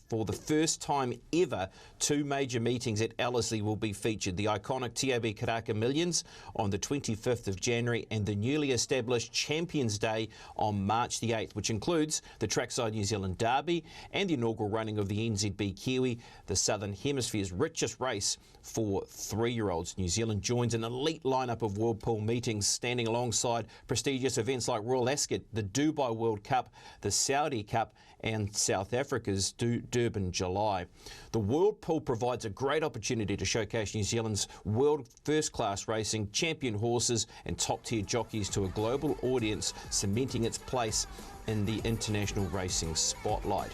For the first time ever, two major meetings at Ellerslie will be featured. The iconic TAB Karaka Millions on the 25th of January and the newly established Champions Day on March the 8th, which includes the Trackside New Zealand Derby and the inaugural running of the NZB Kiwi, the Southern Hemisphere's richest race for 3-year-olds. New Zealand joins an elite lineup of World Pool meetings, standing alongside prestigious events like Royal Ascot, the Dubai World Cup, the Saudi Cup, and South Africa's Durban July. The World Pool provides a great opportunity to showcase New Zealand's world first-class racing, champion horses and top-tier jockeys to a global audience, cementing its place in the international racing spotlight.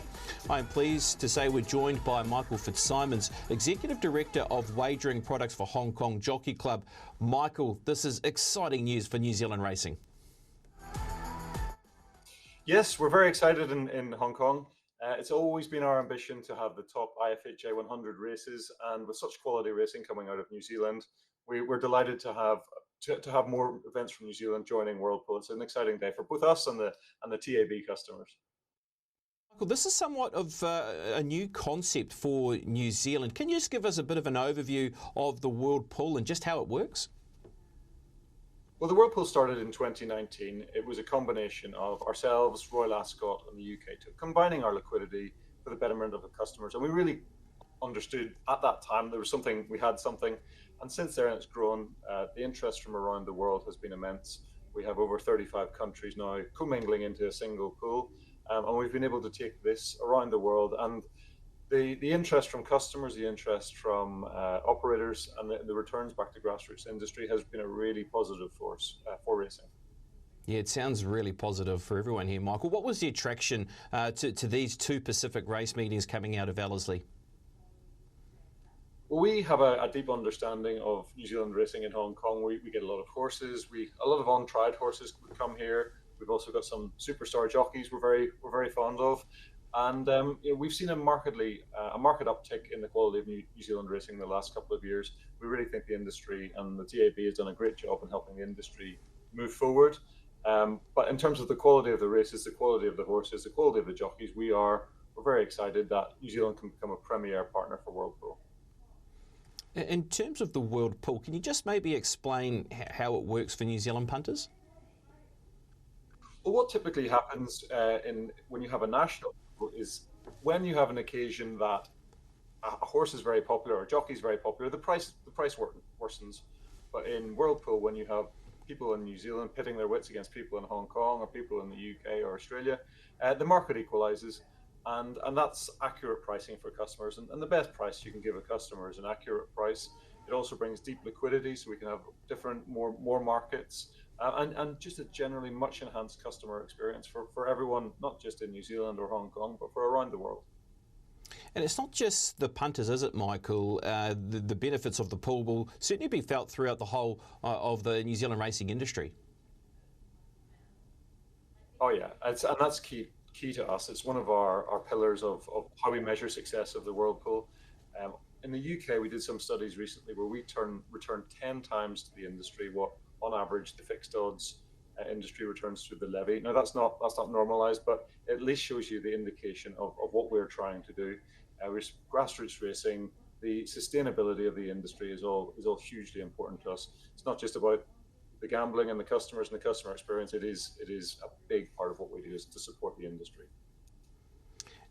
I am pleased to say we're joined by Michael Fitzsimons, Executive Director of Wagering Products for Hong Kong Jockey Club. Michael, this is exciting news for New Zealand racing. Yes, we're very excited in Hong Kong. It's always been our ambition to have the top IFHA 100 races, and with such quality racing coming out of New Zealand, we're delighted to have more events from New Zealand joining World Pool. It's an exciting day for both us and the TAB customers. Michael, this is somewhat of a new concept for New Zealand. Can you just give us a bit of an overview of the World Pool and just how it works? Well, the World Pool started in 2019. It was a combination of ourselves, Royal Ascot, and the UK, combining our liquidity for the betterment of the customers. And we really understood at that time we had something. And since then, it's grown. The interest from around the world has been immense. We have over 35 countries now commingling into a single pool, and we've been able to take this around the world. And the interest from customers, the interest from operators, and the returns back to grassroots industry has been a really positive force for racing. Yeah, it sounds really positive for everyone here, Michael. What was the attraction to these two Pacific race meetings coming out of Ellerslie? Well, we have a deep understanding of New Zealand racing in Hong Kong. We get a lot of horses. A lot of untried horses would come here. We've also got some superstar jockeys we're very fond of. And we've seen a market uptick in the quality of New Zealand racing in the last couple of years. We really think the industry and the TAB has done a great job in helping the industry move forward. But in terms of the quality of the races, the quality of the horses, the quality of the jockeys, we're very excited that New Zealand can become a premier partner for World Pool. In terms of the World Pool, can you just maybe explain how it works for New Zealand punters? Well, what typically happens when you have a national is when you have an occasion that a horse is very popular or a jockey is very popular, the price worsens. But in World Pool, when you have people in New Zealand pitting their wits against people in Hong Kong or people in the UK or Australia, the market equalizes, and that's accurate pricing for customers. And the best price you can give a customer is an accurate price. It also brings deep liquidity, so we can have more markets. And just a generally much enhanced customer experience for everyone, not just in New Zealand or Hong Kong, but for around the world. And it's not just the punters, is it, Michael? The benefits of the pool will certainly be felt throughout the whole of the New Zealand racing industry. Oh yeah, and that's key to us. It's one of our pillars of how we measure success of the World Pool. In the UK, we did some studies recently where we returned 10 times to the industry what, on average, the fixed odds industry returns through the levy. Now that's not normalised, but it at least shows you the indication of what we're trying to do. Grassroots racing, the sustainability of the industry is all hugely important to us. It's not just about the gambling and the customers and the customer experience. It is a big part of what we do is to support the industry.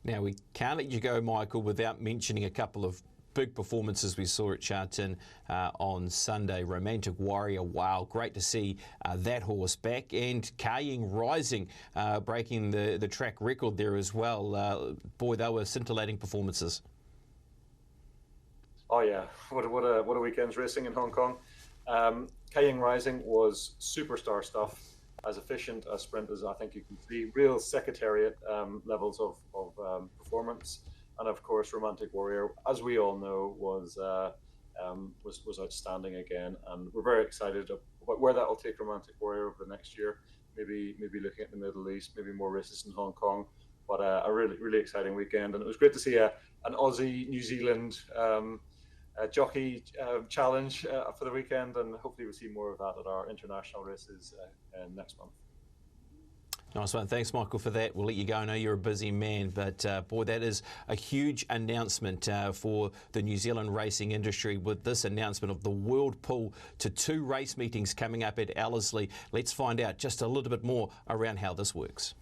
Now we can't let you go, Michael, without mentioning a couple of big performances we saw at Charlton on Sunday. Romantic Warrior, wow, great to see that horse back, and Karaka Rising breaking the track record there as well. Boy, they were scintillating performances. Oh yeah, what a weekend's racing in Hong Kong. Karaka Rising was superstar stuff, as efficient a sprint as I think you can see. Real secretariat levels of performance. And of course, Romantic Warrior, as we all know, was outstanding again. And we're very excited about where that will take Romantic Warrior over the next year. Maybe looking at the Middle East, maybe more races in Hong Kong. But a really exciting weekend, and it was great to see an Aussie New Zealand jockey challenge for the weekend, and hopefully we'll see more of that at our international races next month. Nice one. Thanks, Michael, for that. We'll let you go. I know you're a busy man, but boy, that is a huge announcement for the New Zealand racing industry, with this announcement of the world pool to 2 race meetings coming up at Ellerslie. Let's find out just a little bit more around how this works.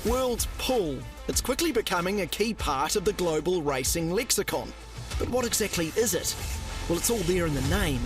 World Pool. It's quickly becoming a key part of the global racing lexicon. But what exactly is it? Well, it's all there in the name.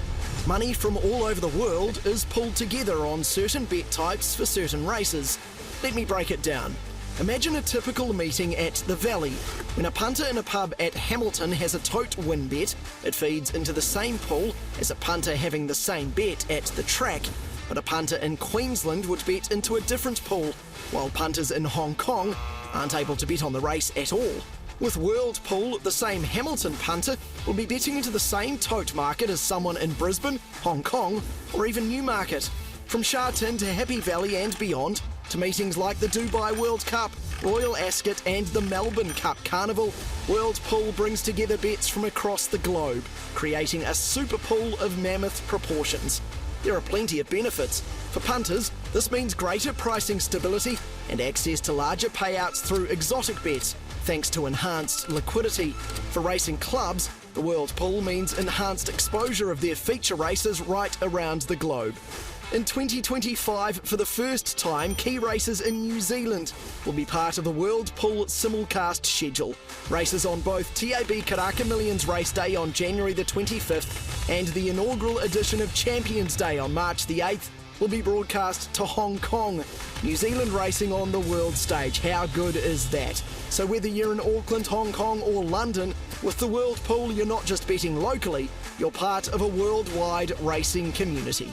Money from all over the world is pulled together on certain bet types for certain races. Let me break it down. Imagine a typical meeting at the Valley. When a punter in a pub at Hamilton has a tote win bet, it feeds into the same pool as a punter having the same bet at the track. But a punter in Queensland would bet into a different pool, while punters in Hong Kong aren't able to bet on the race at all. With World Pool, the same Hamilton punter will be betting into the same tote market as someone in Brisbane, Hong Kong, or even Newmarket. From Sha Tin to Happy Valley and beyond, to meetings like the Dubai World Cup, Royal Ascot and the Melbourne Cup Carnival, World Pool brings together bets from across the globe, creating a super pool of mammoth proportions. There are plenty of benefits. For punters, this means greater pricing stability and access to larger payouts through exotic bets, thanks to enhanced liquidity. For racing clubs, the World Pool means enhanced exposure of their feature races right around the globe. In 2025, for the first time, key races in New Zealand will be part of the World Pool simulcast schedule. Races on both TAB Karaka Millions Race Day on January the 25th and the inaugural edition of Champions Day on March the 8th will be broadcast to Hong Kong. New Zealand racing on the world stage. How good is that? So whether you're in Auckland, Hong Kong or London, with the World Pool you're not just betting locally, you're part of a worldwide racing community.